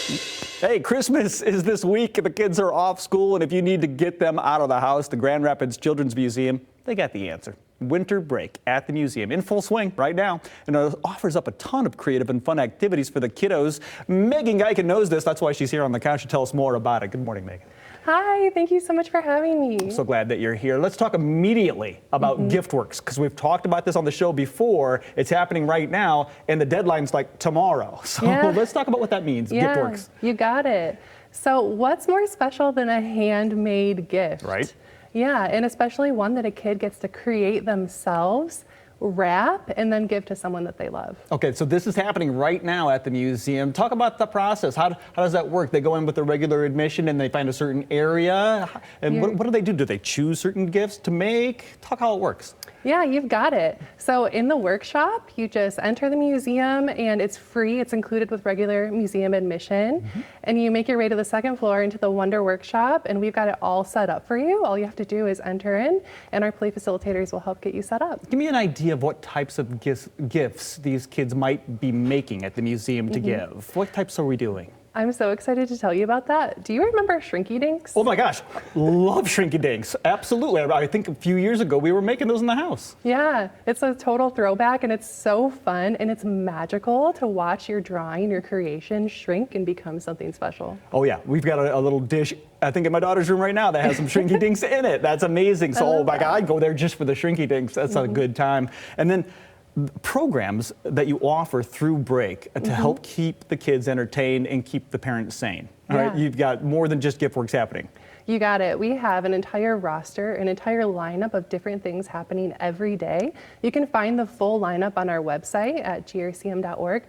Hey, Christmas is this week. The kids are off school, and if you need to get them out of the house, the Grand Rapids Children's Museum, they got the answer. Winter break at the museum in full swing right now, and it offers up a ton of creative and fun activities for the kiddos. Megan Geiken knows this. That's why she's here on the couch to tell us more about it. Good morning, Megan. Hi, thank you so much for having me. I'm so glad that you're here. Let's talk immediately about Giftworks, because we've talked about this on the show before. It's happening right now, and the deadline's like tomorrow. So let's talk about what that means, Giftworks. You got it. So what's more special than a handmade gift? Right. Yeah, and especially one that a kid gets to create themselves, wrap, and then give to someone that they love. Okay, so this is happening right now at the museum. Talk about the process. How does that work? They go in with a regular admission and they find a certain area. And what do they do? Do they choose certain gifts to make? Talk how it works. Yeah, you've got it. So in the workshop, you just enter the museum and it's free. It's included with regular museum admission. And you make your way to the second floor into the Wonder Workshop, and we've got it all set up for you. All you have to do is enter in, and our play facilitators will help get you set up. Give me an idea of what types of gifts these kids might be making at the museum to give. What types are we doing? I'm so excited to tell you about that. Do you remember Shrinky Dinks? Oh my gosh, love Shrinky Dinks. Absolutely. I think a few years ago we were making those in the house. Yeah, it's a total throwback, and it's so fun, and it's magical to watch your drawing, your creation shrink and become something special. Oh yeah, we've got a little dish, I think in my daughter's room right now, that has some Shrinky Dinks in it. That's amazing. So, oh my God, I'd go there just for the Shrinky Dinks. That's a good time. And then programs that you offer through break to help keep the kids entertained and keep the parents sane. All right, you've got more than just Giftworks happening. You got it. We have an entire roster, an entire lineup of different things happening every day. You can find the full lineup on our website at grcm.org.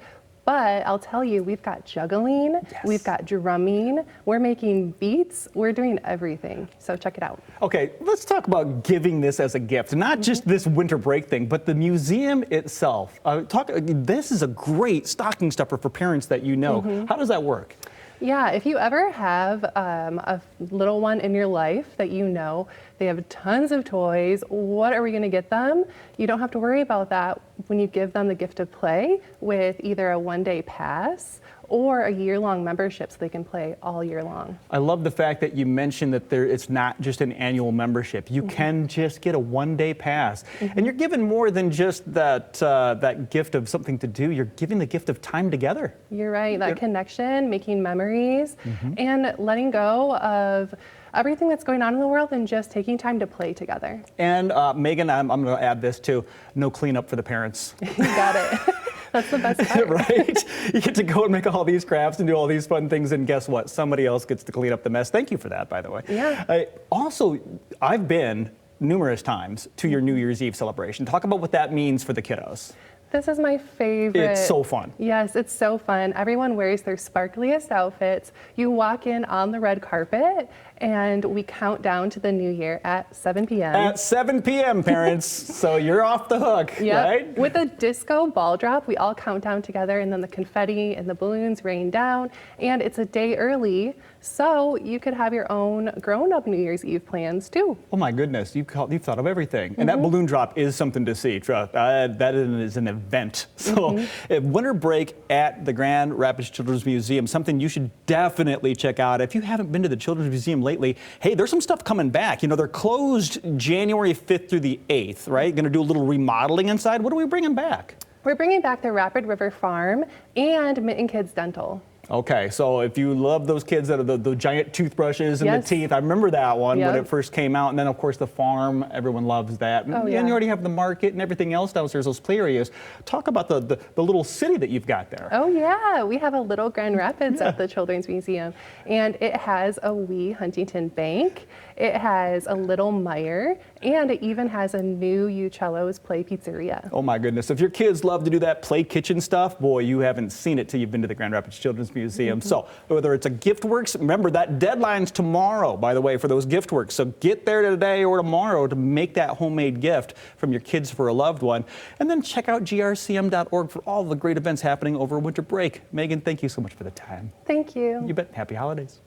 But I'll tell you, we've got juggling, we've got drumming, we're making beats, we're doing everything. So check it out. Okay, let's talk about giving this as a gift, not just this winter break thing, but the museum itself. This is a great stocking stuffer for parents that you know. How does that work? Yeah, if you ever have a little one in your life that you know, they have tons of toys, what are we going to get them? You don't have to worry about that when you give them the gift of play with either a one-day pass or a year-long membership so they can play all year long. I love the fact that you mentioned that it's not just an annual membership. You can just get a one-day pass. And you're given more than just that gift of something to do. You're giving the gift of time together. You're right, that connection, making memories, and letting go of everything that's going on in the world and just taking time to play together. And Megan, I'm going to add this too, no cleanup for the parents. You got it. That's the best part. Right? You get to go and make all these crafts and do all these fun things, and guess what? Somebody else gets to clean up the mess. Thank you for that, by the way. Yeah. Also, I've been numerous times to your New Year's Eve celebration. Talk about what that means for the kiddos. This is my favorite. It's so fun. Yes, it's so fun. Everyone wears their sparkliest outfits. You walk in on the red carpet, and we count down to the new year at 7 p.m. At 7 p.m., parents. So you're off the hook, right? With a disco ball drop, we all count down together, and then the confetti and the balloons rain down, and it's a day early, so you could have your own grown-up New Year's Eve plans too. Oh my goodness, you've thought of everything. And that balloon drop is something to see. That is an event. So winter break at the Grand Rapids Children's Museum, something you should definitely check out. If you haven't been to the Children's Museum lately, hey, there's some stuff coming back. You know, they're closed January 5th through the 8th, right? Going to do a little remodeling inside. What are we bringing back? We're bringing back the Rapid River Farm and Mitten Kids Dental. Okay, so if you love those kids that are the giant toothbrushes and the teeth, I remember that one when it first came out. And then, of course, the farm, everyone loves that. And you already have the market and everything else downstairs, those play areas. Talk about the little city that you've got there. Oh, yeah. We have a little Grand Rapids at the Children's Museum. And it has a wee Huntington Bank. It has a little Meijer. And it even has a new Uccello's Play Pizzeria. Oh, my goodness. If your kids love to do that play kitchen stuff, boy, you haven't seen it till you've been to the Grand Rapids Children's Museum. So whether it's a Giftworks, remember that deadline's tomorrow, by the way, for those Giftworks. So get there today or tomorrow to make that homemade gift from your kids for a loved one. And then check out grcm.org for all the great events happening over winter break. Megan, thank you so much for the time. Thank you. You bet. Happy holidays.